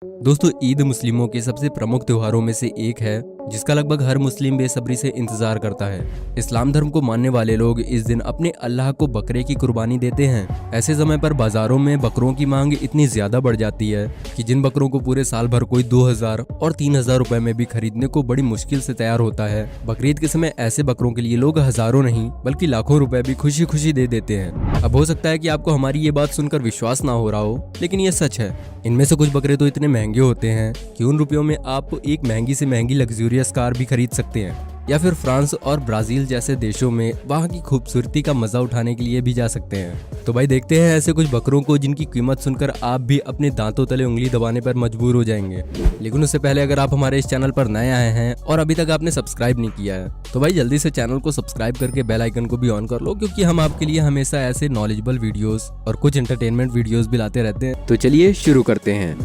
दोस्तों, ईद मुस्लिमों के सबसे प्रमुख त्योहारों में से एक है जिसका लगभग हर मुस्लिम बेसब्री से इंतजार करता है। इस्लाम धर्म को मानने वाले लोग इस दिन अपने अल्लाह को बकरे की कुर्बानी देते हैं। ऐसे समय पर बाजारों में बकरों की मांग इतनी ज्यादा बढ़ जाती है कि जिन बकरों को पूरे साल भर कोई 2000 और 3000 रुपए में भी खरीदने को बड़ी मुश्किल से तैयार होता है, बकरीद के समय ऐसे बकरों के लिए लोग हजारों नहीं बल्कि लाखों रुपए भी खुशी खुशी दे देते हैं। अब हो सकता है कि आपको हमारी ये बात सुनकर विश्वास ना हो रहा हो, लेकिन ये सच है। इनमें से कुछ बकरे तो इतने महंगे होते हैं कि उन रुपयों में आप एक महंगी से महंगी लग्जूरियस कार भी खरीद सकते हैं, या फिर फ्रांस और ब्राजील जैसे देशों में वहाँ की खूबसूरती का मजा उठाने के लिए भी जा सकते हैं। तो भाई देखते हैं ऐसे कुछ बकरों को जिनकी कीमत सुनकर आप भी अपने दांतों तले उंगली दबाने पर मजबूर हो जाएंगे। लेकिन उससे पहले अगर आप हमारे इस चैनल पर नए आए हैं और अभी तक आपने सब्सक्राइब नहीं किया है तो भाई जल्दी से चैनल को सब्सक्राइब करके बेल आइकन को भी ऑन कर लो, क्योंकि हम आपके लिए हमेशा ऐसे नॉलेजेबल वीडियोस और कुछ एंटरटेनमेंट वीडियोस भी लाते रहते हैं। तो चलिए शुरू करते हैं।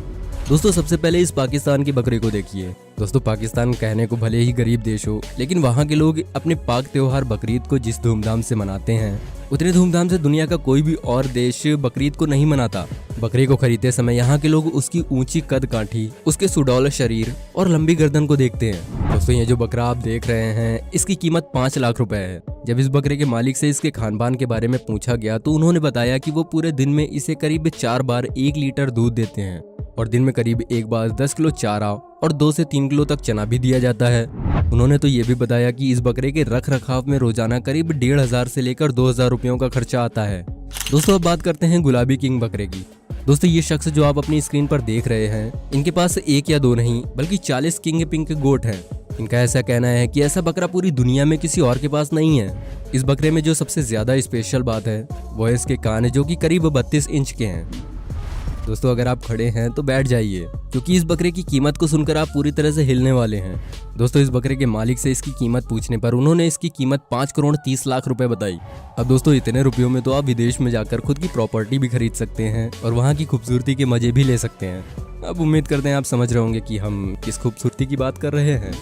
दोस्तों, सबसे पहले इस पाकिस्तान के बकरे को देखिए। दोस्तों, पाकिस्तान कहने को भले ही गरीब देश हो, लेकिन वहाँ के लोग अपने पाक त्योहार बकरीद को जिस धूमधाम से मनाते हैं उतने धूमधाम से दुनिया का कोई भी और देश बकरीद को नहीं मनाता। बकरे को खरीदते समय यहाँ के लोग उसकी ऊंची कद काठी, उसके सुडौल शरीर और लंबी गर्दन को देखते हैं। दोस्तों, ये जो बकरा आप देख रहे हैं इसकी कीमत 5 लाख रुपए है। जब इस बकरे के मालिक से इसके खानपान के बारे में पूछा गया तो उन्होंने बताया कि वो पूरे दिन में इसे करीब 4 बार 1 लीटर दूध देते हैं और दिन में करीब 1 बार 10 किलो चारा और 2 से 3 किलो तक चना भी दिया जाता है। उन्होंने तो ये भी बताया कि इस बकरे के रख रखाव में रोजाना करीब 1500 से लेकर 2000 रुपयों का खर्चा आता है। दोस्तों, अब बात करते हैं गुलाबी किंग बकरे की। दोस्तों, ये शख्स जो आप अपनी स्क्रीन पर देख रहे हैं, इनके पास 1 या 2 नहीं बल्कि 40 किंग पिंक गोट हैं। इनका ऐसा कहना है कि ऐसा बकरा पूरी दुनिया में किसी और के पास नहीं है। इस बकरे में जो सबसे ज्यादा स्पेशल बात है वो है इसके कान, जो कि करीब 32 इंच के हैं। दोस्तों, अगर आप खड़े हैं तो बैठ जाइए, क्योंकि इस बकरे की कीमत को सुनकर आप पूरी तरह से हिलने वाले हैं। दोस्तों, इस बकरे के मालिक से इसकी कीमत पूछने पर उन्होंने इसकी कीमत 5 करोड़ 30 लाख रुपए बताई। अब दोस्तों, इतने रुपयों में तो आप विदेश में जाकर खुद की प्रॉपर्टी भी खरीद सकते हैं और वहाँ की खूबसूरती के मजे भी ले सकते हैं। अब उम्मीद करते हैं आप समझ रहे होंगे कि हम किस खूबसूरती की बात कर रहे हैं।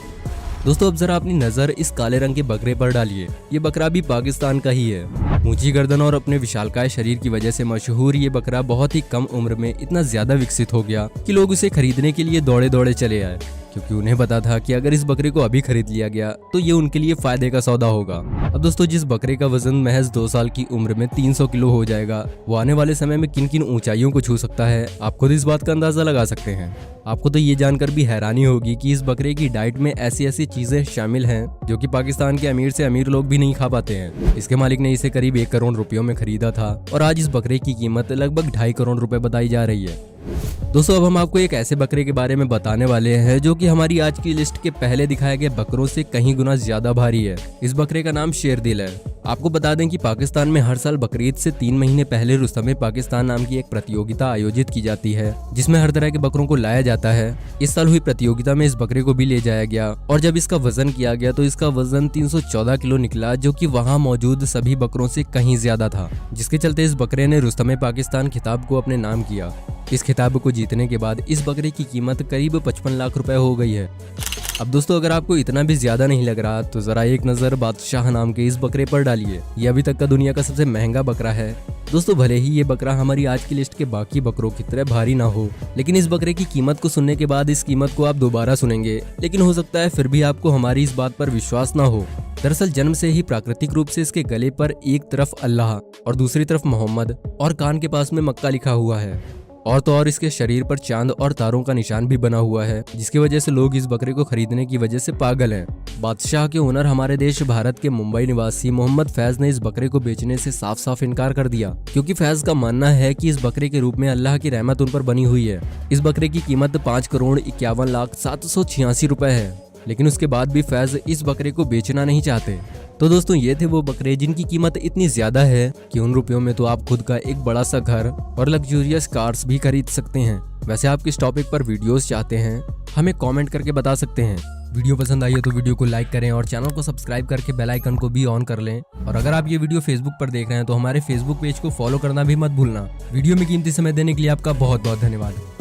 दोस्तों, अब जरा अपनी नजर इस काले रंग के बकरे पर डालिए। ये बकरा भी पाकिस्तान का ही है। ऊंची गर्दन और अपने विशालकाय शरीर की वजह से मशहूर ये बकरा बहुत ही कम उम्र में इतना ज्यादा विकसित हो गया कि लोग उसे खरीदने के लिए दौड़े दौड़े चले आए, क्योंकि उन्हें पता था कि अगर इस बकरे को अभी खरीद लिया गया तो ये उनके लिए फायदे का सौदा होगा। अब दोस्तों, जिस बकरे का वजन महज 2 साल की उम्र में 300 किलो हो जाएगा, वो आने वाले समय में किन किन ऊंचाइयों को छू सकता है, आप खुद इस बात का अंदाजा लगा सकते हैं। आपको तो ये जानकर भी हैरानी होगी कि इस बकरे की डाइट में ऐसी ऐसी चीजें शामिल हैं जो कि पाकिस्तान के अमीर से अमीर लोग भी नहीं खा पाते हैं। इसके मालिक ने इसे करीब 1 करोड़ रुपयों में खरीदा था और आज इस बकरे की कीमत लगभग 2.5 करोड़ रुपए बताई जा रही है। दोस्तों, अब हम आपको एक ऐसे बकरे के बारे में बताने वाले हैं जो कि हमारी आज की लिस्ट के पहले दिखाए गए बकरों से कहीं गुना ज्यादा भारी है। इस बकरे का नाम शेरदिल है। आपको बता दें कि पाकिस्तान में हर साल बकरीद से 3 महीने पहले रुस्तमे पाकिस्तान नाम की एक प्रतियोगिता आयोजित की जाती है, जिसमें हर तरह के बकरों को लाया जाता है। इस साल हुई प्रतियोगिता में इस बकरे को भी ले जाया गया और जब इसका वजन किया गया तो इसका वजन 314 किलो निकला, जो कि वहाँ मौजूद सभी बकरों से कहीं ज्यादा था, जिसके चलते इस बकरे ने रुस्तमे पाकिस्तान खिताब को अपने नाम किया। इस खिताब को जीतने के बाद इस बकरे की कीमत करीब 55 लाख रुपए हो गई है। अब दोस्तों, अगर आपको इतना भी ज्यादा नहीं लग रहा तो जरा एक नजर बादशाह नाम के इस बकरे पर डालिए। ये अभी तक का दुनिया का सबसे महंगा बकरा है। दोस्तों, भले ही ये बकरा हमारी आज की लिस्ट के बाकी बकरों की तरह भारी ना हो, लेकिन इस बकरे की कीमत को सुनने के बाद इस कीमत को आप दोबारा सुनेंगे, लेकिन हो सकता है फिर भी आपको हमारी इस बात पर विश्वास ना हो। दरअसल जन्म से ही प्राकृतिक रूप से इसके गले पर एक तरफ अल्लाह और दूसरी तरफ मोहम्मद और कान के पास में मक्का लिखा हुआ है, और तो और इसके शरीर पर चांद और तारों का निशान भी बना हुआ है, जिसकी वजह से लोग इस बकरे को खरीदने की वजह से पागल हैं। बादशाह के ओनर हमारे देश भारत के मुंबई निवासी मोहम्मद फैज ने इस बकरे को बेचने से साफ साफ इनकार कर दिया, क्योंकि फैज का मानना है कि इस बकरे के रूप में अल्लाह की रहमत उन पर बनी हुई है। इस बकरे की कीमत 5 करोड़ 51 लाख 786 रुपए है, लेकिन उसके बाद भी फैज इस बकरे को बेचना नहीं चाहते। तो दोस्तों, ये थे वो बकरे जिनकी कीमत इतनी ज्यादा है कि उन रुपयों में तो आप खुद का एक बड़ा सा घर और लग्जूरियस कार्स भी खरीद सकते हैं। वैसे आप किस टॉपिक पर वीडियोस चाहते हैं हमें कमेंट करके बता सकते हैं। वीडियो पसंद आई है तो वीडियो को लाइक करें और चैनल को सब्सक्राइब करके बेल आइकन को भी ऑन कर लें। और अगर आप ये वीडियो फेसबुक पर देख रहे हैं तो हमारे फेसबुक पेज को फॉलो करना भी मत भूलना। वीडियो में कीमती समय देने के लिए आपका बहुत बहुत धन्यवाद।